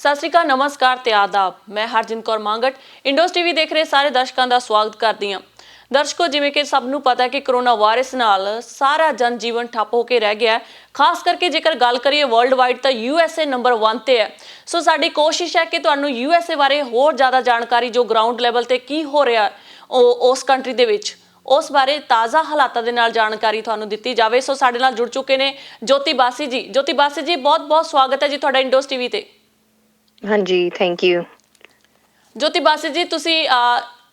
ਸਤਿ ਸ਼੍ਰੀ ਅਕਾਲ, ਨਮਸਕਾਰ ਤੇ ਆਦਾਬ। ਮੈਂ ਹਰਜਿੰਦ ਕੌਰ ਮੰਗਟ ਇੰਡੋਸ ਟੀਵੀ ਦੇਖ ਰਹੇ ਸਾਰੇ ਦਰਸ਼ਕਾਂ ਦਾ ਸਵਾਗਤ ਕਰਦੀ ਹਾਂ। ਦਰਸ਼ਕੋ, ਜਿਵੇਂ ਕਿ ਸਭ ਨੂੰ ਪਤਾ ਹੈ ਕਿ ਕਰੋਨਾ ਵਾਇਰਸ ਨਾਲ ਸਾਰਾ ਜਨ ਜੀਵਨ ਠੱਪ ਹੋ ਕੇ ਰਹਿ ਗਿਆ ਹੈ। ਖਾਸ ਕਰਕੇ ਜੇਕਰ ਗੱਲ ਕਰੀਏ ਵਰਲਡ ਵਾਈਡ ਤਾਂ USA ਨੰਬਰ 1 ਤੇ ਹੈ। ਸੋ ਸਾਡੀ ਕੋਸ਼ਿਸ਼ ਹੈ ਕਿ ਤੁਹਾਨੂੰ USA ਬਾਰੇ ਹੋਰ ਜ਼ਿਆਦਾ ਜਾਣਕਾਰੀ, ਜੋ ਗਰਾਊਂਡ ਲੈਵਲ ਤੇ ਕੀ ਹੋ ਰਿਹਾ ਉਸ ਕੰਟਰੀ ਦੇ ਵਿੱਚ, ਉਸ ਬਾਰੇ ਤਾਜ਼ਾ ਹਾਲਾਤਾਂ ਦੇ ਨਾਲ ਜਾਣਕਾਰੀ ਤੁਹਾਨੂੰ ਦਿੱਤੀ ਜਾਵੇ। ਸੋ ਸਾਡੇ ਨਾਲ ਜੁੜ ਚੁੱਕੇ ਨੇ ਜੋਤੀ ਬਾਸੀ ਜੀ। ਜੋਤੀ ਬਾਸੀ ਜੀ, ਬਹੁਤ ਬਹੁਤ ਸਵਾਗਤ ਹੈ ਜੀ ਤੁਹਾਡਾ ਇੰਡੋਸ ਟੀਵੀ ਤੇ। ਹਾਂਜੀ, ਥੈਂਕ ਯੂ। ਜੋਤੀ ਬਾਸੀ ਜੀ, ਤੁਸੀਂ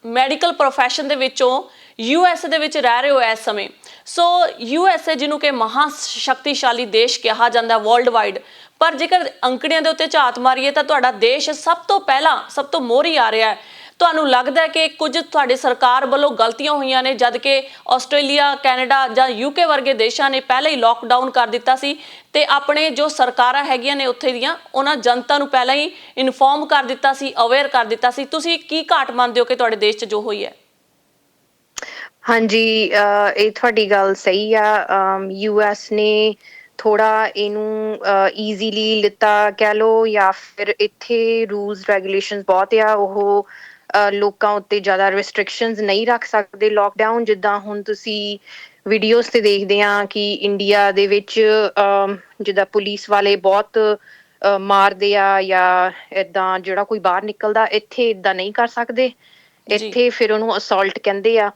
ਮੈਡੀਕਲ ਪ੍ਰੋਫੈਸ਼ਨ ਦੇ ਵਿੱਚੋਂ USA ਦੇ ਵਿੱਚ ਰਹਿ ਰਹੇ ਹੋ ਇਸ ਸਮੇਂ। ਸੋ USA ਜਿਹਨੂੰ ਕਿ ਮਹਾ ਸ਼ਕਤੀਸ਼ਾਲੀ ਦੇਸ਼ ਕਿਹਾ ਜਾਂਦਾ ਵਰਲਡ ਵਾਈਡ, ਪਰ ਜੇਕਰ ਅੰਕੜਿਆਂ ਦੇ ਉੱਤੇ ਝਾਤ ਮਾਰੀਏ ਤਾਂ ਤੁਹਾਡਾ ਦੇਸ਼ ਸਭ ਤੋਂ ਪਹਿਲਾਂ, ਸਭ ਤੋਂ ਮੋਹਰੀ ਆ ਰਿਹਾ ਹੈ। ਤੁਹਾਨੂੰ ਲੱਗਦਾ ਹੈ ਕਿ ਕੁਝ ਤੁਹਾਡੀ ਸਰਕਾਰ ਵੱਲੋਂ ਗਲਤੀਆਂ ਹੋਈਆਂ ਨੇ, ਜਦ ਕਿ ਆਸਟ੍ਰੇਲੀਆ, ਕੈਨੇਡਾ ਜਾਂ UK ਵਰਗੇ ਦੇਸ਼ਾਂ ਨੇ ਪਹਿਲਾਂ ਹੀ ਲੋਕਡਾਊਨ ਕਰ ਦਿੱਤਾ ਸੀ ਤੇ ਆਪਣੇ ਜੋ ਸਰਕਾਰਾਂ ਹੈਗੀਆਂ ਨੇ ਉੱਥੇ ਦੀਆਂ, ਉਹਨਾਂ ਜਨਤਾ ਨੂੰ ਪਹਿਲਾਂ ਹੀ ਇਨਫੋਰਮ ਕਰ ਦਿੱਤਾ ਸੀ, ਅਵੇਅਰ ਕਰ ਦਿੱਤਾ ਸੀ। ਤੁਸੀਂ ਕੀ ਘਾਟ ਮੰਨਦੇ ਹੋ ਕਿ ਤੁਹਾਡੇ ਦੇਸ਼ 'ਚ ਜੋ ਹੋਈ ਹੈ? ਹਾਂਜੀ, ਇਹ ਤੁਹਾਡੀ ਗੱਲ ਸਹੀ ਆ। US ਨੇ ਥੋੜਾ ਇਹਨੂੰ ਈਜ਼ੀਲੀ ਲਿੱਤਾ ਕਹਿ ਲਓ, ਜਾਂ ਫਿਰ ਇੱਥੇ ਰੂਲਸ ਰੈਗੂਲੇਸ਼ਨਸ ਬਹੁਤ ਆ। ਉਹ ਲੋਕਾਂ ਉੱਤੇ ਜ਼ਿਆਦਾ ਰਿਸਟ੍ਰਿਕਸ਼ਨਸ ਨਹੀਂ ਰੱਖ ਸਕਦੇ। ਲੋਕਡਾਊਨ ਜਿੱਦਾਂ ਹੁਣ ਤੁਸੀਂ ਵੀਡੀਓਜ਼ ਤੇ ਦੇਖਦੇ ਆ ਕਿ ਇੰਡੀਆ ਦੇ ਵਿੱਚ ਜਿੱਦਾਂ ਪੁਲਿਸ ਵਾਲੇ ਬਹੁਤ ਮਾਰਦੇ ਆ, ਜਾਂ ਏਦਾਂ ਜਿਹੜਾ ਕੋਈ ਬਾਹਰ ਨਿਕਲਦਾ, ਇੱਥੇ ਏਦਾਂ ਨਹੀਂ ਕਰ ਸਕਦੇ। ਜੀ ਇੱਥੇ ਫਿਰ ਉਹਨੂੰ ਅਸੌਲਟ ਕਹਿੰਦੇ ਆ।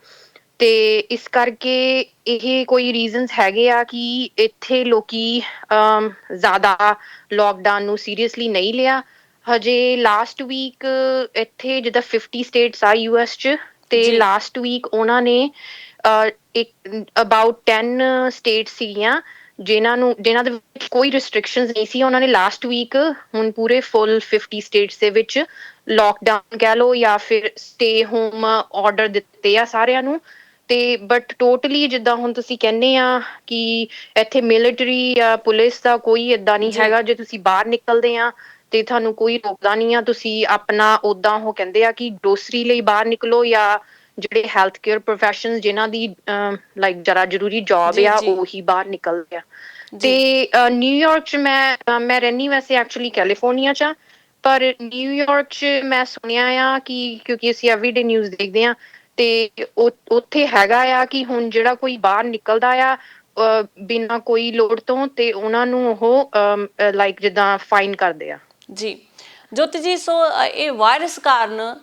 ਤੇ ਇਸ ਕਰਕੇ ਇਹ ਕੋਈ ਰੀਜ਼ਨਸ ਹੈਗੇ ਆ ਕਿ ਇੱਥੇ ਲੋਕੀ ਜ਼ਿਆਦਾ ਲੋਕਡਾਊਨ ਨੂੰ ਸੀਰੀਅਸਲੀ ਨਹੀਂ ਲਿਆ। ਹਜੇ ਲਾਸਟ ਵੀਕ ਇੱਥੇ ਜਿੱਦਾਂ 50 ਸਟੇਟਸ ਆ US 'ਚ, ਤੇ ਜੀ ਲਾਸਟ ਵੀਕ ਉਹਨਾਂ ਨੇ ਅਬਾਊਟ 10 ਸਟੇਟਸ ਸੀਗੀਆਂ ਜਿਨ੍ਹਾਂ ਦੇ ਵਿੱਚ ਕੋਈ ਰਿਸਟ੍ਰਿਕਸ਼ਨਸ ਨਹੀਂ ਸੀ। ਉਹਨਾਂ ਨੇ ਲਾਸਟ ਵੀਕ ਹੁਣ ਪੂਰੇ ਫੁੱਲ 50 ਸਟੇਟਸ ਦੇ ਵਿੱਚ ਲੋਕਡਾਊਨ ਕਹਿ ਲਓ ਜਾਂ ਫਿਰ ਸਟੇ ਹੋਮ ਆਰਡਰ ਦਿੱਤੇ ਆ ਸਾਰਿਆਂ ਨੂੰ। ਤੇ ਬਟ ਟੋਟਲੀ ਜਿੱਦਾਂ ਹੁਣ ਤੁਸੀਂ ਕਹਿੰਦੇ ਆ ਕਿ ਇੱਥੇ ਮਿਲਟਰੀ ਜਾਂ ਪੁਲਿਸ ਦਾ ਕੋਈ ਏਦਾਂ ਨਹੀਂ ਜੀ ਹੈਗਾ। ਜੇ ਤੁਸੀਂ ਬਾਹਰ ਨਿਕਲਦੇ ਆ ਤੇ ਤੁਹਾਨੂੰ ਕੋਈ ਰੋਕਦਾ ਨਹੀਂ ਆ। ਤੁਸੀਂ ਆਪਣਾ ਓਦਾਂ ਉਹ ਕਹਿੰਦੇ ਆ ਕਿ ਗਰੋਸਰੀ ਲਈ ਬਾਹਰ ਨਿਕਲੋ, ਜਾਂ ਜਿਹੜੇ ਹੈਲਥ ਕੇਅਰ ਪ੍ਰੋਫੈਸ਼ਨ ਜਿਨ੍ਹਾਂ ਦੀ ਲਾਈਕ ਜਰਾ ਜ਼ਰੂਰੀ ਜੌਬ ਜੀ ਆ, ਜੀ ਉਹੀ ਬਾਹਰ ਨਿਕਲਦੇ ਆ। ਤੇ ਜੀ ਨਿਊਯਾਰਕ 'ਚ ਮੈਂ ਰਹਿੰਦੀ ਵੈਸੇ ਐਕਚੁਅਲੀ ਕੈਲੀਫੋਰਨੀਆ 'ਚ ਆ, ਪਰ ਨਿਊਯਾਰਕ 'ਚ ਮੈਂ ਸੁਣਿਆ ਆ ਕਿ ਕਿਉਂਕਿ ਅਸੀਂ ਐਵਰੀਡੇ ਨਿਊਜ਼ ਦੇਖਦੇ ਆ, ਤੇ ਉੱਥੇ ਹੈਗਾ ਆ ਕਿ ਹੁਣ ਜਿਹੜਾ ਕੋਈ ਬਾਹਰ ਨਿਕਲਦਾ ਆ ਬਿਨਾਂ ਕੋਈ ਲੋੜ ਤੋਂ, ਤੇ ਉਹਨਾਂ ਨੂੰ ਉਹ ਲਾਈਕ ਜਿੱਦਾਂ ਫਾਈਨ ਕਰਦੇ ਆ। ਜੀ ਜੋਤੀ ਜੀ, ਸੋ ਇਹ ਵਾਇਰਸ ਕਾਰਨ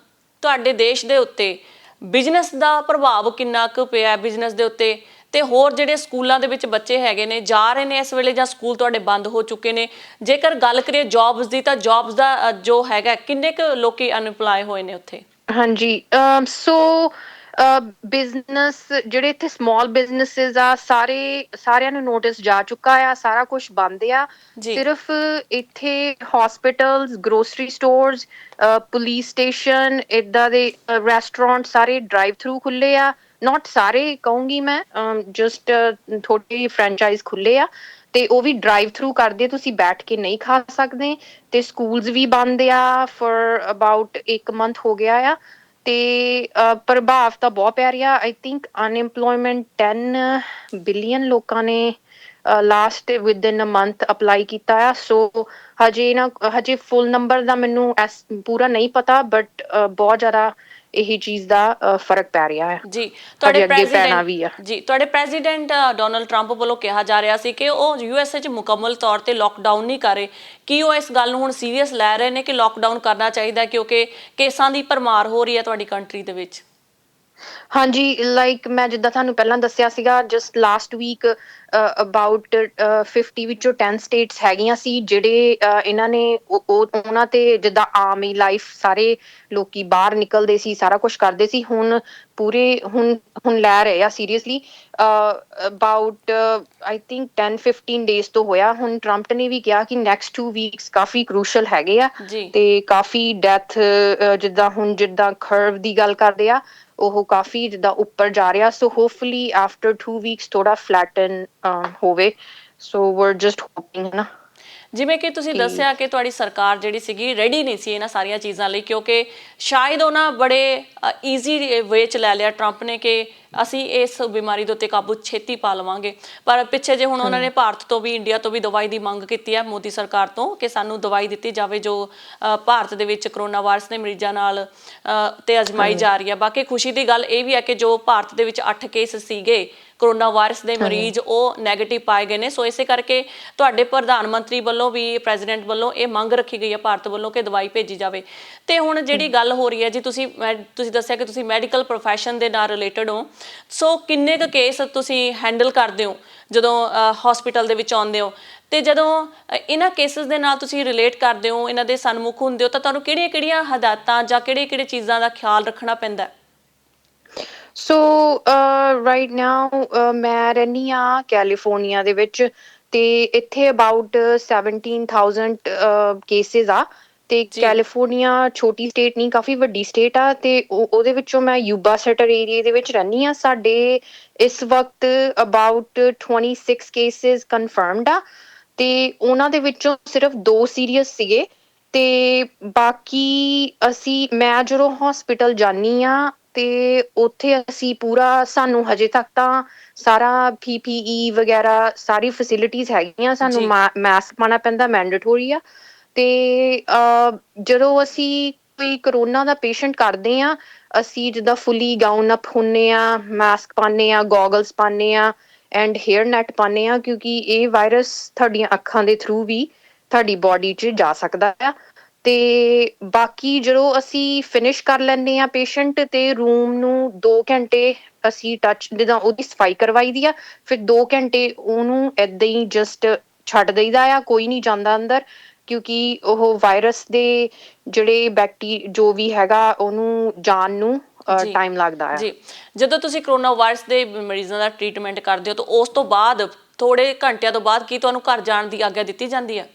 ਤੁਹਾਡੇ ਦੇਸ਼ ਦੇ ਉੱਤੇ ਬਿਜ਼ਨਸ ਦਾ ਪ੍ਰਭਾਵ ਕਿੰਨਾ ਕੁ ਪਿਆ ਬਿਜ਼ਨਸ ਦੇ ਉੱਤੇ? ਤੇ ਹੋਰ ਜਿਹੜੇ ਸਕੂਲਾਂ ਦੇ ਵਿੱਚ ਬੱਚੇ ਹੈਗੇ ਨੇ, ਜਾ ਰਹੇ ਨੇ ਇਸ ਵੇਲੇ, ਜਾਂ ਸਕੂਲ ਤੁਹਾਡੇ ਬੰਦ ਹੋ ਚੁੱਕੇ ਨੇ? ਜੇਕਰ ਗੱਲ ਕਰੀਏ ਜੌਬਸ ਦੀ, ਤਾਂ ਜੌਬਸ ਦਾ ਜੋ ਹੈਗਾ, ਕਿੰਨੇ ਕੁ ਲੋਕੀ ਅਨਇੰਪਲਾਏ ਹੋਏ ਨੇ ਉੱਥੇ? ਹਾਂਜੀ, ਸੋ ਬਿਜ਼ਨਸ ਜਿਹੜੇ ਇੱਥੇ ਸਮਾਲ ਬਿਜ਼ਨਸਿਸ ਆ, ਸਾਰਿਆਂ ਨੂੰ ਨੋਟਿਸ ਜਾ ਚੁੱਕਾ ਆ। ਸਾਰਾ ਕੁਝ ਬੰਦ ਆ। ਜੀ ਸਿਰਫ ਇੱਥੇ hospitals, grocery stores, police station, ਏਦਾਂ ਦੇ ਰੈਸਟੋਰੈਂਟ ਸਾਰੇ ਡਰਾਈਵ ਥਰੂ ਖੁੱਲੇ ਆ। ਨੋਟ ਸਾਰੇ ਕਹੂੰਗੀ ਮੈਂ, ਜਸਟ ਥੋੜੇ ਫਰੈਂਚਾਈਜ਼ ਖੁੱਲੇ ਆ, ਤੇ ਉਹ ਵੀ ਡਰਾਈਵ ਥਰੂ ਕਰਦੇ। ਤੁਸੀਂ ਬੈਠ ਕੇ ਨਹੀਂ ਖਾ ਸਕਦੇ। ਤੇ ਸਕੂਲਸ ਵੀ ਬੰਦ ਆ ਫॉर ਅਬਾਊਟ 1 ਮੰਥ ਹੋ ਗਿਆ ਆ। ਤੇ ਪ੍ਰਭਾਵ ਤਾਂ ਬਹੁਤ ਪੈ ਰਿਹਾ। ਆਈ ਥਿੰਕ ਅਨਇੰਪਲੋਇਮੈਂਟ 10 ਬਿਲੀਅਨ ਲੋਕਾਂ ਨੇ last within a month apply ਕੀਤਾ ਆ। ਸੋ ਹਜੇ ਫੁੱਲ ਨੰਬਰ ਦਾ ਮੈਨੂੰ ਪੂਰਾ ਨਹੀਂ ਪਤਾ, ਬਟ ਬਹੁਤ ਜ਼ਿਆਦਾ ਇਹ ਚੀਜ਼ ਦਾ ਫਰਕ ਪੈ ਰਿਹਾ ਹੈ। ਜੀ ਤੁਹਾਡੇ ਹਜੇ ਅੱਗੇ ਪੈਣਾ ਪ੍ਰੈਜ਼ੀਡੈਂਟ ਵੀ ਆ। ਜੀ ਤੁਹਾਡੇ ਪ੍ਰੈਜ਼ੀਡੈਂਟ ਡੋਨਲਡ ਟਰੰਪ ਵੱਲੋਂ ਕਿਹਾ ਜਾ ਰਿਹਾ ਸੀ ਕਿ ਉਹ USA 'ਚ ਮੁਕੰਮਲ ਤੌਰ ਤੇ ਲੋਕਡਾਊਨ ਨਹੀਂ ਕਰ ਰਹੇ। ਕੀ ਉਹ ਇਸ ਗੱਲ ਨੂੰ ਹੁਣ ਸੀਰੀਅਸ ਲੈ ਰਹੇ ਨੇ ਕਿ ਲੋਕਡਾਊਨ ਕਰਨਾ ਚਾਹੀਦਾ, ਕਿਉਂਕਿ ਕੇਸਾਂ ਦੀ ਭਰਮਾਰ ਹੋ ਰਹੀ ਹੈ ਤੁਹਾਡੀ ਕੰਟਰੀ ਦੇ ਵਿੱਚ? ਹਾਂਜੀ, ਲਾਈਕ ਮੈਂ ਜਿੱਦਾਂ ਤੁਹਾਨੂੰ ਪਹਿਲਾਂ ਦੱਸਿਆ ਸੀਗਾ, ਜਸਟ ਲਾਸਟ ਵੀਕ ਅਬਾਊਟ 50 ਵਿੱਚੋਂ 10 ਸਟੇਟਸ ਹੈਗੀਆਂ ਸੀ ਜਿਹੜੇ ਇਹਨਾਂ ਨੇ ਉਹਨਾਂ ਤੇ ਜਿੱਦਾਂ ਆਮ ਹੀ ਲਾਈਫ ਸਾਰੇ ਲੋਕੀ ਬਾਹਰ ਨਿਕਲਦੇ ਸੀ, ਸਾਰਾ ਕੁਛ ਕਰਦੇ ਸੀ। ਹੁਣ ਲੈ ਰਹੇ ਆ seriously. About I think 10-15 days ਤੋਂ ਹੋਇਆ। ਹੁਣ ਟਰੰਪ ਨੇ ਵੀ ਕਿਹਾ ਕਿ ਨੈਕਸਟ 2 ਵੀਕਸ ਕਾਫੀ ਕਰੂਸ਼ਲ ਹੈਗੇ ਆ, ਜੀ ਤੇ ਕਾਫੀ ਡੈਥ ਜਿੱਦਾਂ ਖਰਵ ਦੀ ਗੱਲ ਕਰਦੇ ਆ, ਉਹ ਕਾਫੀ ਜਿੱਦਾਂ ਉੱਪਰ ਜਾ ਰਿਹਾ। ਸੋ ਹੋਪਫੁਲੀ ਆਫਟਰ 2 ਵੀਕਸ ਥੋੜਾ ਫਲੈਟਨ ਹੋਵੇ। ਸੋ ਵੀਰ ਜਸਟ ਹੋਪਿੰਗ ਨਾ। ਜਿਵੇਂ ਕਿ ਤੁਸੀਂ ਕਿ ਦੱਸਿਆ ਕਿ ਤੁਹਾਡੀ ਸਰਕਾਰ ਜਿਹੜੀ ਸੀਗੀ ਰੈਡੀ ਨਹੀਂ ਸੀ ਇਹਨਾਂ ਸਾਰੀਆਂ ਚੀਜ਼ਾਂ ਲਈ, ਕਿਉਂਕਿ ਸ਼ਾਇਦ ਉਹਨਾਂ ਬੜੇ ਈਜ਼ੀ ਵੇ 'ਚ ਲੈ ਲਿਆ ਟਰੰਪ ਨੇ ਕਿ ਅਸੀਂ ਇਸ ਬਿਮਾਰੀ ਦੇ ਉੱਤੇ ਕਾਬੂ ਛੇਤੀ ਪਾ ਲਵਾਂਗੇ। ਪਰ ਪਿੱਛੇ ਜੇ ਹੁਣ ਉਹਨਾਂ ਨੇ ਭਾਰਤ ਤੋਂ ਵੀ, ਇੰਡੀਆ ਤੋਂ ਵੀ ਦਵਾਈ ਦੀ ਮੰਗ ਕੀਤੀ ਹੈ ਮੋਦੀ ਸਰਕਾਰ ਤੋਂ ਕਿ ਸਾਨੂੰ ਦਵਾਈ ਦਿੱਤੀ ਜਾਵੇ ਜੋ ਭਾਰਤ ਦੇ ਵਿੱਚ ਕਰੋਨਾ ਵਾਇਰਸ ਦੇ ਮਰੀਜ਼ਾਂ ਨਾਲ ਤੇ ਅਜਮਾਈ ਜਾ ਰਹੀ ਹੈ। ਬਾਕੀ ਖੁਸ਼ੀ ਦੀ ਗੱਲ ਇਹ ਵੀ ਹੈ ਕਿ ਜੋ ਭਾਰਤ ਦੇ ਵਿੱਚ 8 ਕੇਸ ਸੀਗੇ ਕਰੋਨਾ ਵਾਇਰਸ ਦੇ ਮਰੀਜ਼, ਉਹ ਨੈਗੇਟਿਵ ਪਾਏ ਗਏ ਨੇ। ਸੋ ਇਸੇ ਕਰਕੇ ਤੁਹਾਡੇ ਪ੍ਰਧਾਨ ਮੰਤਰੀ ਵੱਲੋਂ ਵੀ, ਪ੍ਰੈਜ਼ੀਡੈਂਟ ਵੱਲੋਂ ਇਹ ਮੰਗ ਰੱਖੀ ਗਈ ਹੈ ਭਾਰਤ ਵੱਲੋਂ ਕਿ ਦਵਾਈ ਭੇਜੀ ਜਾਵੇ। ਤੇ ਹੁਣ ਜਿਹੜੀ ਗੱਲ ਹੋ ਰਹੀ ਹੈ ਜੀ, ਤੁਸੀਂ ਦੱਸਿਆ ਕਿ ਤੁਸੀਂ ਮੈਡੀਕਲ ਪ੍ਰੋਫੈਸ਼ਨ ਦੇ ਨਾਲ ਰਿਲੇਟਡ ਹੋ, ਸੋ ਕਿੰਨੇ ਕੁ ਕੇਸ ਤੁਸੀਂ ਹੈਂਡਲ ਕਰਦੇ ਹੋ ਜਦੋਂ ਹਸਪੀਟਲ ਦੇ ਵਿੱਚ ਆਉਂਦੇ ਹੋ, ਤੇ ਜਦੋਂ ਇਹਨਾਂ ਕੇਸਿਸ ਦੇ ਨਾਲ ਤੁਸੀਂ ਰਿਲੇਟ ਕਰਦੇ ਹੋ, ਇਹਨਾਂ ਦੇ ਸਨਮੁਖ ਹੁੰਦੇ ਹੋ, ਤਾਂ ਤੁਹਾਨੂੰ ਕਿਹੜੀਆਂ-ਕਿਹੜੀਆਂ ਹਦਾਇਤਾਂ ਜਾਂ ਕਿਹੜੇ-ਕਿਹੜੇ ਚੀਜ਼ਾਂ ਦਾ ਖਿਆਲ ਰੱਖਣਾ ਪੈਂਦਾ ਹੈ? ਸੋ ਰਾਈਟ ਨਾਓ ਮੈਂ ਰਹਿੰਦੀ ਹਾਂ ਕੈਲੀਫੋਰਨੀਆ ਦੇ ਵਿੱਚ, ਤੇ ਇੱਥੇ ਅਬਾਊਟ 17,000 ਕੇਸਿਸ ਆ। ਤੇ ਜੀ ਕੈਲੀਫੋਰਨੀਆ ਛੋਟੀ ਸਟੇਟ ਨਹੀਂ, ਕਾਫੀ ਵੱਡੀ ਸਟੇਟ ਆ, ਤੇ ਉਹਦੇ ਵਿੱਚੋਂ ਮੈਂ ਯੂਬਾ ਸੈਟਰ ਏਰੀਆ ਦੇ ਵਿੱਚ ਰਹਿੰਦੀ ਹਾਂ। ਸਾਡੇ ਇਸ ਵਕਤ ਅਬਾਊਟ 26 ਕੇਸਿਸ ਕਨਫਰਮਡ ਆ, ਤੇ ਉਹਨਾਂ ਦੇ ਵਿੱਚੋਂ ਸਿਰਫ 2 ਸੀਰੀਅਸ ਸੀਗੇ। ਤੇ ਬਾਕੀ ਮੈਂ ਜਦੋਂ ਹਸਪੀਟਲ ਜਾਂਦੀ ਆ ਤੇ ਉੱਥੇ ਅਸੀਂ ਪੂਰਾ, ਸਾਨੂੰ ਹਜੇ ਤੱਕ ਤਾਂ ਸਾਰਾ PPE ਵਗੈਰਾ ਸਾਰੀ ਫੈਸਿਲਿਟੀਜ਼ ਹੈਗੀਆਂ, ਸਾਨੂੰ ਜੀ ਮਾਸਕ ਪਾਉਣਾ ਪੈਂਦਾ, ਮੈਂਡੇਟਰੀ ਆ। ਤੇ ਜਦੋਂ ਅਸੀਂ ਕੋਈ ਕਰੋਨਾ ਦਾ ਪੇਸ਼ੈਂਟ ਕਰਦੇ ਆ, ਅਸੀਂ ਜਿੱਦਾਂ ਫੁੱਲੀ ਗਾਊਨ ਅਪ ਹੁੰਨੇ ਆ, ਮਾਸਕ ਪਾਉਂਦੇ ਆ, ਗੋਗਲਸ ਪਾਉਂਦੇ ਆ, ਐਂਡ ਹੇਅਰ ਨੈਟ ਪਾਉਂਦੇ ਆ, ਕਿਉਂਕਿ ਇਹ ਵਾਇਰਸ ਤੁਹਾਡੀਆਂ ਅੱਖਾਂ ਦੇ ਥਰੂ ਵੀ ਤੁਹਾਡੀ ਬੋਡੀ 'ਚ ਜਾ ਸਕਦਾ ਆ। ਤੇ ਬਾਕੀ ਜਦੋਂ ਅਸੀਂ ਫਿਨਿਸ਼ ਕਰ ਲੈਂਦੇ ਆ ਪੇਸ਼ੈਂਟ, ਤੇ ਰੂਮ ਨੂੰ 2 ਘੰਟੇ ਅਸੀਂ ਜਿੱਦਾਂ ਉਹਦੀ ਸਫਾਈ ਕਰਵਾਈ ਦੀ ਆ, ਫਿਰ 2 ਘੰਟੇ ਉਹਨੂੰ ਏਦਾਂ ਹੀ ਜਸਟ ਛੱਡ ਦਈਦਾ ਆ, ਕੋਈ ਨਹੀਂ ਜਾਂਦਾ ਅੰਦਰ, ਕਿਉਂਕਿ ਉਹ ਵਾਇਰਸ ਦੇ ਜਿਹੜੇ ਜੋ ਵੀ ਹੈਗਾ ਉਹਨੂੰ ਜਾਣ ਨੂੰ ਜੀ ਟਾਈਮ ਲੱਗਦਾ ਆ। ਜੀ ਜਦੋਂ ਤੁਸੀਂ ਕਰੋਨਾ ਵਾਇਰਸ ਦੇ ਮਰੀਜ਼ਾਂ ਦਾ ਟ੍ਰੀਟਮੈਂਟ ਕਰਦੇ ਹੋ, ਤਾਂ ਉਸ ਤੋਂ ਬਾਅਦ ਥੋੜੇ ਘੰਟਿਆਂ ਤੋਂ ਬਾਅਦ ਕੀ ਤੁਹਾਨੂੰ ਘਰ ਜਾਣ ਦੀ ਆਗਿਆ ਦਿੱਤੀ ਜਾਂਦੀ ਹੈ?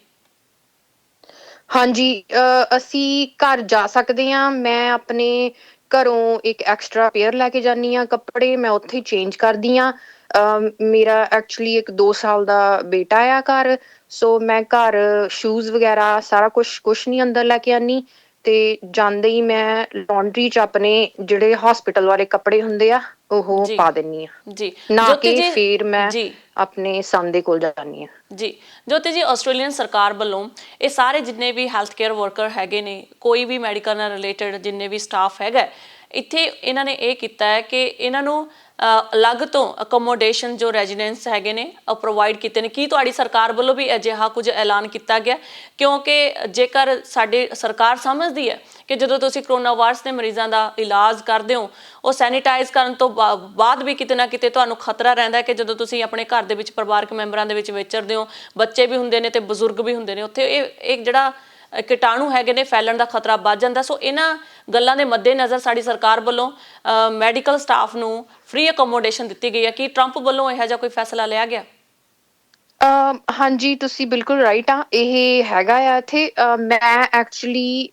ਹਾਂਜੀ, ਅਸੀਂ ਘਰ ਜਾ ਸਕਦੇ ਹਾਂ। ਮੈਂ ਆਪਣੇ ਘਰੋਂ ਇੱਕ ਐਕਸਟਰਾ ਪੇਅਰ ਲੈ ਕੇ ਜਾਂਦੀ ਹਾਂ ਕੱਪੜੇ, ਮੈਂ ਉੱਥੇ ਚੇਂਜ ਕਰਦੀ ਹਾਂ। ਮੇਰਾ ਐਕਚੁਅਲੀ ਇੱਕ 2 ਸਾਲ ਦਾ ਬੇਟਾ ਆ ਘਰ, ਸੋ ਮੈਂ ਘਰ ਸ਼ੂਜ਼ ਵਗੈਰਾ ਸਾਰਾ ਕੁਛ ਨਹੀਂ ਅੰਦਰ ਲੈ ਕੇ ਆਉਂਦੀ, ਤੇ ਜਾਂਦੇ ਹੀ ਮੈਂ ਲਾਂਡਰੀ 'ਚ ਆਪਣੇ ਜਿਹੜੇ ਹਸਪੀਟਲ ਵਾਲੇ ਕੱਪੜੇ ਹੁੰਦੇ ਆ ਉਹ ਜੀ ਪਾ ਦਿੰਦੀ ਹਾਂ, ਜੀ ਨਾ ਜੋਤੀ ਕਿ ਜੀ ਫਿਰ ਮੈਂ ਜੀ ਆਪਣੇ son ਦੇ ਕੋਲ ਜਾਂਦੀ ਹਾਂ। ਜੀ ਜੋਤੀ ਜੀ, ਆਸਟ੍ਰੇਲੀਅਨ ਸਰਕਾਰ ਵੱਲੋਂ ਇਹ ਸਾਰੇ ਜਿੰਨੇ ਵੀ ਹੈਲਥ ਕੇਅਰ ਵਰਕਰ ਹੈਗੇ ਨੇ, ਕੋਈ ਵੀ ਮੈਡੀਕਲ ਨਾਲ ਰਿਲੇਟਡ ਜਿੰਨੇ ਵੀ ਸਟਾਫ ਹੈਗਾ ਇੱਥੇ, ਇਹਨਾਂ ਨੇ ਇਹ ਕੀਤਾ ਹੈ ਕਿ ਇਹਨਾਂ ਨੂੰ ਅਲੱਗ ਤੋਂ ਅਕੋਮੋਡੇਸ਼ਨ ਜੋ ਰੈਜ਼ੀਡੈਂਸ ਹੈਗੇ ਨੇ ਉਹ ਪ੍ਰੋਵਾਈਡ ਕੀਤੇ ਨੇ। ਕੀ ਤੁਹਾਡੀ ਸਰਕਾਰ ਵੱਲੋਂ ਵੀ ਅਜਿਹਾ ਕੁਝ ਐਲਾਨ ਕੀਤਾ ਗਿਆ? ਕਿਉਂਕਿ ਜੇਕਰ ਸਾਡੀ ਸਰਕਾਰ ਸਮਝਦੀ ਹੈ ਕਿ ਜਦੋਂ ਤੁਸੀਂ ਕਰੋਨਾ ਵਾਇਰਸ ਦੇ ਮਰੀਜ਼ਾਂ ਦਾ ਇਲਾਜ ਕਰਦੇ ਹੋ, ਉਹ ਸੈਨੀਟਾਈਜ਼ ਕਰਨ ਤੋਂ ਬਾਅਦ ਵੀ ਕਿਤੇ ਨਾ ਕਿਤੇ ਤੁਹਾਨੂੰ ਖਤਰਾ ਰਹਿੰਦਾ ਕਿ ਜਦੋਂ ਤੁਸੀਂ ਆਪਣੇ ਘਰ ਦੇ ਵਿੱਚ ਪਰਿਵਾਰਕ ਮੈਂਬਰਾਂ ਦੇ ਵਿੱਚ ਵਿਚਰਦੇ ਹੋ, ਬੱਚੇ ਵੀ ਹੁੰਦੇ ਨੇ ਤੇ ਬਜ਼ੁਰਗ ਵੀ ਹੁੰਦੇ ਨੇ, ਉੱਥੇ ਇਹ ਜਿਹੜਾ ਕੀਟਾਣੂ ਹੈਗੇ ਨੇ ਫੈਲਣ ਦਾ ਖਤਰਾ ਵੱਧ ਜਾਂਦਾ। ਸੋ ਇਹਨਾਂ ਗੱਲਾਂ ਦੇ ਮੱਦੇਨਜ਼ਰ ਸਾਡੀ ਸਰਕਾਰ ਵੱਲੋਂ ਮੈਡੀਕਲ ਸਟਾਫ ਨੂੰ ਫ੍ਰੀ ਅਕੋਮੋਡੇਸ਼ਨ ਦਿੱਤੀ ਗਈ ਹੈ। ਕੀ ਟਰੰਪ ਵੱਲੋਂ ਇਹੋ ਜਿਹਾ ਕੋਈ ਫੈਸਲਾ ਲਿਆ ਗਿਆ? ਹਾਂਜੀ, ਤੁਸੀਂ ਬਿਲਕੁਲ ਰਾਈਟ ਆ, ਇਹ ਹੈਗਾ ਆ ਇੱਥੇ। ਮੈਂ ਐਕਚੁਅਲੀ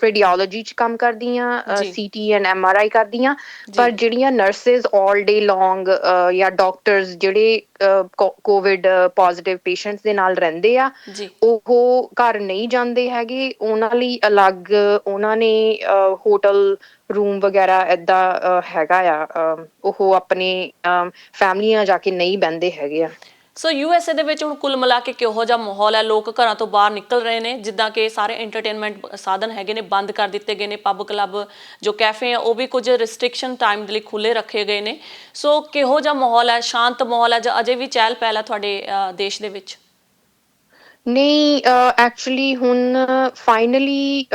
ਰੇਡੀਓਲੋਜੀ 'ਚ ਕੰਮ ਕਰਦੀ ਹਾਂ, ਜੀ CT ਐਂਡ MRI ਕਰਦੀ ਹਾਂ, ਜੀ ਪਰ ਜਿਹੜੀਆਂ ਨਰਸਿਸ ਆਲ ਡੇ ਲੌਂਗ ਜਾਂ ਡਾਕਟਰਸ ਜਿਹੜੇ ਕੋਵਿਡ ਪੋਜ਼ਿਟਿਵ ਪੇਸ਼ੈਂਟਸ ਦੇ ਨਾਲ ਰਹਿੰਦੇ ਆ, ਜੀ ਉਹ ਘਰ ਨਹੀਂ ਜਾਂਦੇ ਹੈਗੇ। ਉਹਨਾਂ ਲਈ ਅਲੱਗ ਉਹਨਾਂ ਨੇ ਹੋਟਲ ਰੂਮ ਵਗੈਰਾ ਏਦਾਂ ਹੈਗਾ ਆ, ਉਹ ਆਪਣੇ ਫੈਮਲੀਆਂ ਜਾ ਕੇ ਨਹੀਂ ਬਹਿੰਦੇ ਹੈਗੇ ਆ। ਸੋ USA ਦੇ ਵਿੱਚ ਹੁਣ ਕੁੱਲ ਮਿਲਾ ਕੇ ਕਿਹੋ ਜਿਹਾ ਮਾਹੌਲ ਹੈ? ਲੋਕ ਘਰਾਂ ਤੋਂ ਬਾਹਰ ਨਿਕਲ ਰਹੇ ਨੇ, ਜਿੱਦਾਂ ਕਿ ਸਾਰੇ ਐਂਟਰਟੇਨਮੈਂਟ ਸਾਧਨ ਹੈਗੇ ਨੇ ਬੰਦ ਕਰ ਦਿੱਤੇ ਗਏ ਨੇ, ਪੱਬ ਕਲੱਬ ਜੋ ਕੈਫੇ ਆ ਉਹ ਵੀ ਕੁਝ ਰਿਸਟ੍ਰਿਕਸ਼ਨ ਟਾਈਮ ਦੇ ਲਈ ਖੁੱਲੇ ਰੱਖੇ ਗਏ ਨੇ। ਸੋ ਕਿਹੋ ਜਿਹਾ ਮਾਹੌਲ ਹੈ? ਸ਼ਾਂਤ ਮਾਹੌਲ ਹੈ ਜਾਂ ਅਜੇ ਵੀ ਚਹਿਲ ਪਹਿਲ ਹੈ ਤੁਹਾਡੇ ਦੇਸ਼ ਦੇ ਵਿੱਚ? ਨਹੀਂ, ਐਕਚੁਅਲੀ ਹੁਣ ਫਾਈਨਲੀ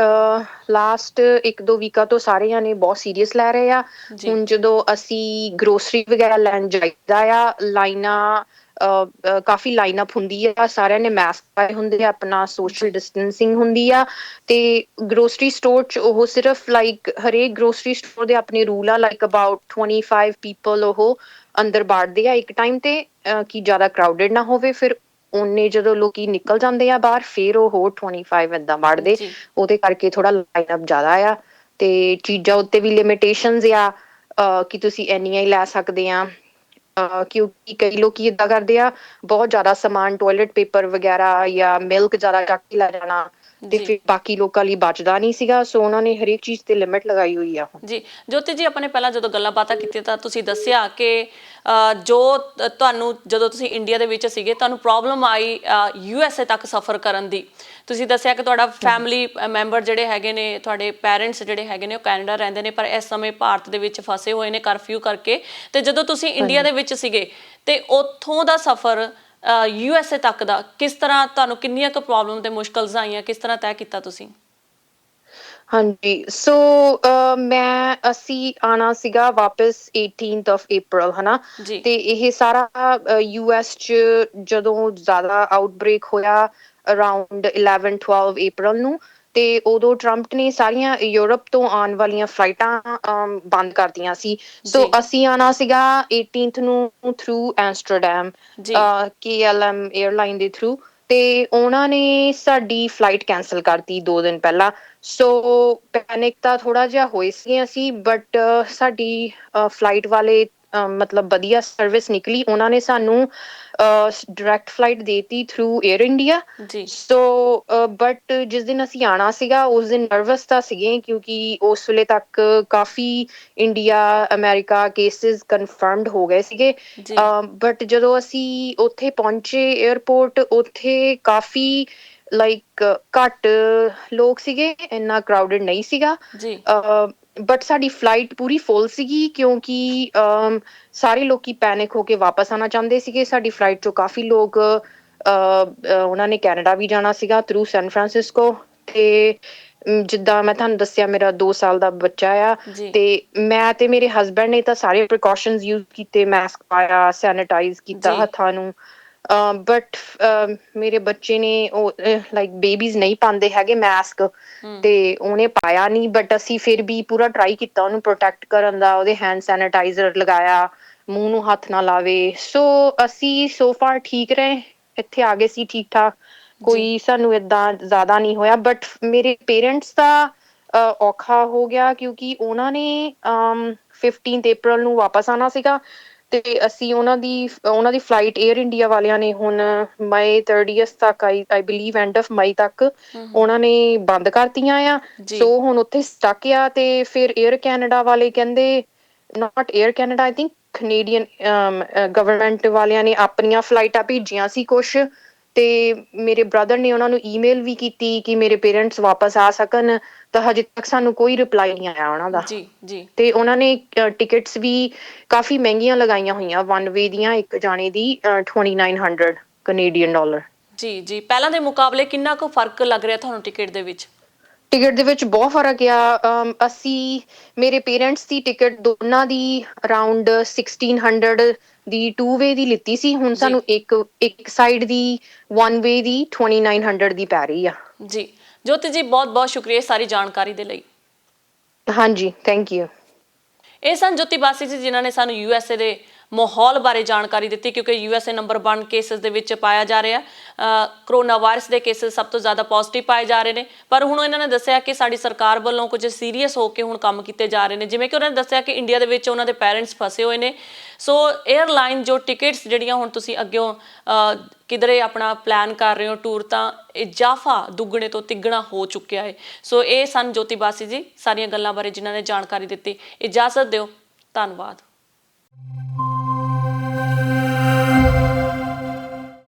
ਲਾਸਟ 1-2 ਵੀਕਾਂ ਤੋਂ ਸਾਰੇ ਜਾਣੇ ਬਹੁਤ ਸੀਰੀਅਸ ਲੈ ਰਹੇ ਆ। ਜੀ ਹੁਣ ਜਦੋਂ ਅਸੀਂ ਗਰੋਸਰੀ ਵਗੈਰਾ ਲੈਣ ਜਾਈਦਾ ਆ, ਕਾਫੀ ਲਾਈਨ ਅਪ ਹੁੰਦੀ ਆ, ਸਾਰਿਆਂ ਨੇ ਮਾਸਕ ਪਾਏ ਹੁੰਦੇ ਆ, ਆਪਣਾ ਸੋਸ਼ਲ ਜੀ ਡਿਸਟੈਂਸਿੰਗ ਹੁੰਦੀ ਆ। ਤੇ ਗਰੋਸਰੀ ਸਟੋਰ 'ਚ ਉਹ ਸਿਰਫ ਹਰੇਕ ਗਰੋਸਰੀ ਸਟੋਰ ਦੇ ਆਪਣੇ ਰੂਲ ਆ, ਅਬਾਊਟ 25 ਪੀਪਲ ਉਹ ਅੰਦਰ ਬਾੜਦੇ ਆ ਇੱਕ ਟਾਈਮ ਤੇ, ਕਿ ਜ਼ਿਆਦਾ ਕਰਾਊਡਡ ਨਾ ਹੋਵੇ। ਫਿਰ ਉਹਨੇ ਜਦੋਂ ਲੋਕੀ ਨਿਕਲ ਜਾਂਦੇ ਆ ਬਾਹਰ, ਫਿਰ ਉਹ ਹੋਰ 25 ਏਦਾਂ ਵੜਦੇ, ਜੀ ਉਹਦੇ ਕਰਕੇ ਥੋੜਾ ਲਾਈਨ ਅਪ ਜ਼ਿਆਦਾ ਆ। ਤੇ ਚੀਜ਼ਾਂ ਉੱਤੇ ਵੀ ਲਿਮਿਟੇਸ਼ਨਸ ਆ, ਕਿ ਤੁਸੀਂ ਇੰਨੀਆਂ ਹੀ ਲੈ ਸਕਦੇ ਆ। ਕਿਉਂਕਿ ਕਈ ਲੋਕੀ ਏਦਾਂ ਕਰਦੇ ਆ, ਬਹੁਤ ਜ਼ਿਆਦਾ ਸਮਾਨ ਟਾਇਲਟ ਪੇਪਰ ਵਗੈਰਾ ਜਾਂ ਮਿਲਕ ਜ਼ਿਆਦਾ ਚੱਕ ਕੇ ਲੈ ਜਾਣਾ, ਤੇ ਜੀ ਫਿਰ ਬਾਕੀ ਲੋਕਾਂ ਲਈ ਬਚਦਾ ਨਹੀਂ ਸੀਗਾ। ਸੋ ਉਹਨਾਂ ਨੇ ਹਰੇਕ ਚੀਜ਼ ਤੇ ਲਿਮਿਟ ਲਗਾਈ ਹੋਈ ਆ ਹੁਣ। ਜੀ ਜੋਤੀ ਜੀ, ਆਪਣੇ ਪਹਿਲਾਂ ਜਦੋਂ ਗੱਲਾਂ ਬਾਤਾਂ ਕੀਤੀਆਂ ਤਾਂ ਤੁਸੀਂ ਦੱਸਿਆ ਕਿ ਜੋ ਤੁਹਾਨੂੰ ਜਦੋਂ ਤੁਸੀਂ ਇੰਡੀਆ ਦੇ ਵਿੱਚ ਸੀਗੇ ਤੁਹਾਨੂੰ ਪ੍ਰੋਬਲਮ ਆਈ USA ਤੱਕ ਸਫ਼ਰ ਕਰਨ ਦੀ। ਤੁਸੀਂ ਦੱਸਿਆ ਕਿ ਤੁਹਾਡਾ ਫੈਮਿਲੀ ਮੈਂਬਰ ਜਿਹੜੇ ਹੈਗੇ ਨੇ, ਤੁਹਾਡੇ ਪੇਰੈਂਟਸ ਜਿਹੜੇ ਹੈਗੇ ਨੇ ਉਹ ਕੈਨੇਡਾ ਰਹਿੰਦੇ ਨੇ, ਪਰ ਇਸ ਸਮੇਂ ਭਾਰਤ ਦੇ ਵਿੱਚ ਫਸੇ ਹੋਏ ਨੇ ਕਰਫਿਊ ਕਰਕੇ। ਤੇ ਜਦੋਂ ਤੁਸੀਂ ਇੰਡੀਆ ਦੇ ਵਿੱਚ ਸੀਗੇ ਤੇ ਉੱਥੋਂ ਦਾ ਸਫ਼ਰ USA ਤੱਕ ਦਾ ਕਿਸ ਤਰ੍ਹਾਂ, ਤੁਹਾਨੂੰ ਕਿੰਨੀਆਂ ਕੁ ਪ੍ਰੋਬਲਮ ਤੇ ਮੁਸ਼ਕਲਸ ਆਈਆਂ, ਕਿਸ ਤਰ੍ਹਾਂ ਤੈਅ ਕੀਤਾ ਤੁਸੀਂ? ਹਾਂਜੀ, ਸੋ ਅਸੀਂ ਆਣਾ ਸੀਗਾ ਵਾਪਸ 18th of April, ਹਨਾ। ਜੀ ਤੇ ਇਹ ਸਾਰਾ US ਚ ਜਦੋਂ ਜ਼ਿਆਦਾ ਆਊਟਬ੍ਰੇਕ ਹੋਇਆ ਅਰਾਊਂਡ 11-12 April ਨੂੰ, ਤੇ ਉਦੋਂ ਟਰੰਪ ਨੇ ਸਾਰੀਆਂ ਯੂਰਪ ਤੋਂ ਆਉਣ ਵਾਲੀਆਂ ਫਲਾਈਟਾਂ ਬੰਦ ਕਰਤੀਆਂ ਸੀ। ਸੋ ਜੀ ਅਸੀਂ ਆਣਾ ਸੀਗਾ 18th ਨੂੰ ਥਰੂ ਐਮਸਟਰਡਮ, ਜੀ KLM 에ਅਰਲਾਈਨ ਦੇ ਥਰੂ। ਤੇ ਉਹਨਾਂ ਨੇ ਸਾਡੀ ਫਲਾਈਟ ਕੈਂਸਲ ਕਰਤੀ 2 ਦਿਨ ਪਹਿਲਾਂ। ਸੋ ਪੈਨਿਕ ਤਾਂ ਥੋੜਾ ਜਿਹਾ ਹੋਏ ਸੀ ਅਸੀਂ, ਬਟ ਸਾਡੀ ਫਲਾਈਟ ਵਾਲੇ ਮਤਲਬ ਵਧੀਆ ਸਰਵਿਸ ਨਿਕਲੀ। ਉਹਨਾਂ ਨੇ ਸਾਨੂੰ ਡਾਇਰੈਕਟ ਫਲਾਈਟ ਦੇਤੀ ਥਰੂ 에ਅਰ ਇੰਡੀਆ। ਜੀ ਸੋ ਬਟ ਜਿਸ ਦਿਨ ਅਸੀਂ ਆਣਾ ਸੀਗਾ ਉਸ ਦਿਨ ਨਰਵਸ ਤਾਂ ਸੀਗੇ, ਕਿਉਂਕਿ ਉਸ ਵੇਲੇ ਤੱਕ ਕਾਫੀ ਇੰਡੀਆ ਅਮਰੀਕਾ ਕੇਸਿਸ ਕਨਫਰਮਡ ਹੋ ਗਏ ਸੀਗੇ। ਜੀ ਬਟ ਜਦੋਂ ਅਸੀਂ ਉੱਥੇ ਪਹੁੰਚੇ 에ਅਰਪੋਰਟ, ਉੱਥੇ ਕਾਫੀ ਲਾਈਕ ਘੱਟ ਲੋਕ ਸੀਗੇ, ਇੰਨਾ ਕਰਾਊਡਡ ਨਹੀਂ ਸੀਗਾ। ਜੀ ਬਟ ਸਾਡੀ ਫਲਾਈਟ ਪੂਰੀ ਫੁੱਲ ਸੀਗੀ, ਕਿਉਂਕਿ ਸਾਰੇ ਲੋਕੀ ਪੈਨਿਕ ਹੋ ਕੇ ਵਾਪਸ ਆਉਣਾ ਚਾਹੁੰਦੇ ਸੀਗੇ। ਸਾਡੀ ਫਲਾਈਟ ਚੋਂ ਕਾਫੀ ਲੋਕ ਉਹਨਾਂ ਨੇ ਕੈਨੇਡਾ ਵੀ ਜਾਣਾ ਸੀਗਾ ਥਰੂ ਸੈਨ ਫਰਾਂਸਿਸਕੋ। ਤੇ ਜਿੱਦਾਂ ਮੈਂ ਤੁਹਾਨੂੰ ਦੱਸਿਆ, ਮੇਰਾ 2 ਸਾਲ ਦਾ ਬੱਚਾ ਆ, ਜੀ ਤੇ ਮੈਂ ਤੇ ਮੇਰੇ ਹਸਬੈਂਡ ਨੇ ਤਾਂ ਸਾਰੇ ਪ੍ਰੀਕਾਸ਼ਨਸ ਯੂਜ਼ ਕੀਤੇ, ਮਾਸਕ ਪਾਇਆ, ਸੈਨੀਟਾਈਜ਼ ਕੀਤਾ ਜੀ ਹੱਥਾਂ ਨੂੰ। ਬਟ ਮੇਰੇ ਬੱਚੇ ਨੇ ਉਹ ਲਾਈਕ ਬੇਬੀਜ਼ ਨਹੀਂ ਪਾਉਂਦੇ ਹੈਗੇ ਮਾਸਕ, ਹੂੰ ਤੇ ਉਹਨੇ ਪਾਇਆ ਨਹੀਂ। ਬਟ ਅਸੀਂ ਫਿਰ ਵੀ ਪੂਰਾ ਟਰਾਈ ਕੀਤਾ ਉਹਨੂੰ ਪ੍ਰੋਟੈਕਟ ਕਰਨ ਦਾ, ਉਹਦੇ ਹੈਂਡ ਸੈਨੀਟਾਈਜ਼ਰ ਲਗਾਇਆ, ਮੂੰਹ ਨੂੰ ਹੱਥ ਨਾ ਲਾਵੇ। ਸੋ ਅਸੀਂ ਸੋ ਫਾਰ ਠੀਕ ਰਹੇ, ਇੱਥੇ ਆ ਗਏ ਸੀ ਠੀਕ ਠਾਕ, ਜੀ ਕੋਈ ਸਾਨੂੰ ਏਦਾਂ ਜ਼ਿਆਦਾ ਨਹੀਂ ਹੋਇਆ। ਬਟ ਮੇਰੇ ਪੇਰੈਂਟਸ ਦਾ ਔਖਾ ਹੋ ਗਿਆ, ਕਿਉਂਕਿ ਉਹਨਾਂ ਨੇ 15th April ਨੂੰ ਵਾਪਸ ਆਉਣਾ ਸੀਗਾ। ਤੇ ਅਸੀਂ ਉਹਨਾਂ ਦੀ ਫਲਾਈਟ 에ਅਰ ਇੰਡੀਆ ਵਾਲਿਆਂ ਨੇ ਹੁਣ ਮਈ 30th ਤੱਕ, ਆਈ ਬਿਲੀਵ ਐਂਡ ਆਫ ਮਈ ਤੱਕ ਹੂੰ ਉਹਨਾਂ ਨੇ ਬੰਦ ਕਰਤੀਆਂ ਆ। ਜੀ ਸੋ ਹੁਣ ਉੱਥੇ ਸਟਕ ਆ। ਤੇ ਫਿਰ 에ਅਰ ਕੈਨੇਡਾ ਵਾਲੇ ਕਹਿੰਦੇ, not Air Canada, I think Canadian government ਵਾਲਿਆਂ ਨੇ ਆਪਣੀਆਂ ਫਲਾਈਟਾਂ ਭੇਜੀਆਂ ਸੀ ਕੁਛ। ਤੇ ਮੇਰੇ ਬ੍ਰਦਰ ਨੇ ਉਹਨਾਂ ਨੂੰ ਈਮੇਲ ਵੀ ਕੀਤੀ ਕਿ ਮੇਰੇ ਪੇਰੈਂਟਸ ਵਾਪਸ ਆ ਸਕਣ, ਤਾਂ ਹਜੇ ਤੱਕ ਸਾਨੂੰ ਕੋਈ ਰਿਪਲਾਈ ਨਹੀਂ ਆਇਆ ਉਹਨਾਂ ਦਾ। ਜੀ ਜੀ ਤੇ ਉਹਨਾਂ ਨੇ ਟਿਕਟਸ ਵੀ ਕਾਫੀ ਮਹਿੰਗੀਆਂ ਲਗਾਈਆਂ ਹੋਈਆਂ, ਵਨ ਵੇ ਦੀਆਂ, ਇੱਕ ਜਾਣੇ ਦੀ 2900 ਕੈਨੇਡੀਅਨ ਡਾਲਰ। ਜੀ ਜੀ ਪਹਿਲਾਂ ਦੇ ਮੁਕਾਬਲੇ ਕਿੰਨਾ ਕੁ ਫਰਕ ਲੱਗ ਰਿਹਾ ਤੁਹਾਨੂੰ ਟਿਕਟ ਦੇ ਵਿੱਚ? ਟਿਕਟ ਦੇ ਵਿੱਚ ਬਹੁਤ ਫਰਕ ਆ। ਮੇਰੇ ਪੇਰੈਂਟਸ ਦੀ ਟਿਕਟ ਦੋਨਾਂ ਦੀ ਅਰਾਊਂਡ 1600 ਦੀ 2 ਵੇ ਦੀ ਲਿੱਤੀ ਸੀ। ਹੁਣ ਜੀ ਸਾਨੂੰ ਇੱਕ ਸਾਈਡ ਦੀ 1 ਵੇ ਦੀ 2900 ਦੀ ਪੈ ਰਹੀ ਆ। ਜੀ ਜੋਤੀ ਜੀ, ਬਹੁਤ ਬਹੁਤ ਸ਼ੁਕਰੀਆ ਸਾਰੀ ਜਾਣਕਾਰੀ ਦੇ ਲਈ। ਹਾਂਜੀ, ਥੈਂਕ ਯੂ। ਇਹ ਸਨ ਜੋਤੀ ਬਾਸੀ ਜੀ, ਜਿਨ੍ਹਾਂ ਨੇ ਸਾਨੂੰ USA ਦੇ ਮਾਹੌਲ ਬਾਰੇ ਜਾਣਕਾਰੀ ਦਿੱਤੀ, ਕਿਉਂਕਿ USA ਨੰਬਰ 1 ਕੇਸਿਸ ਦੇ ਵਿੱਚ ਪਾਇਆ ਜਾ ਰਿਹਾ। ਕਰੋਨਾ ਵਾਇਰਸ ਦੇ ਕੇਸਿਸ ਸਭ ਤੋਂ ਜ਼ਿਆਦਾ ਪੋਜ਼ਿਟਿਵ ਪਾਏ ਜਾ ਰਹੇ ਨੇ। ਪਰ ਹੁਣ ਇਹਨਾਂ ਨੇ ਦੱਸਿਆ ਕਿ ਸਾਡੀ ਸਰਕਾਰ ਵੱਲੋਂ ਕੁਝ ਸੀਰੀਅਸ ਹੋ ਕੇ ਹੁਣ ਕੰਮ ਕੀਤੇ ਜਾ ਰਹੇ ਨੇ। ਜਿਵੇਂ ਕਿ ਉਹਨਾਂ ਨੇ ਦੱਸਿਆ ਕਿ ਇੰਡੀਆ ਦੇ ਵਿੱਚ ਉਹਨਾਂ ਦੇ ਪੈਰੈਂਟਸ ਫਸੇ ਹੋਏ ਨੇ। ਸੋ 에ਅਰਲਾਈਨ ਜੋ ਟਿਕਟਸ ਜਿਹੜੀਆਂ ਹੁਣ ਤੁਸੀਂ ਅੱਗਿਓਂ ਕਿਧਰੇ ਆਪਣਾ ਪਲਾਨ ਕਰ ਰਹੇ ਹੋ ਟੂਰ, ਤਾਂ ਇਜ਼ਾਫਾ ਦੁੱਗਣੇ ਤੋਂ ਤਿੱਗਣਾ ਹੋ ਚੁੱਕਿਆ ਹੈ। ਸੋ ਇਹ ਸਨ ਜੋਤੀ ਬਾਸੀ ਜੀ, ਸਾਰੀਆਂ ਗੱਲਾਂ ਬਾਰੇ ਜਿਨ੍ਹਾਂ ਨੇ ਜਾਣਕਾਰੀ ਦਿੱਤੀ। ਇਜਾਜ਼ਤ ਦਿਓ, ਧੰਨਵਾਦ।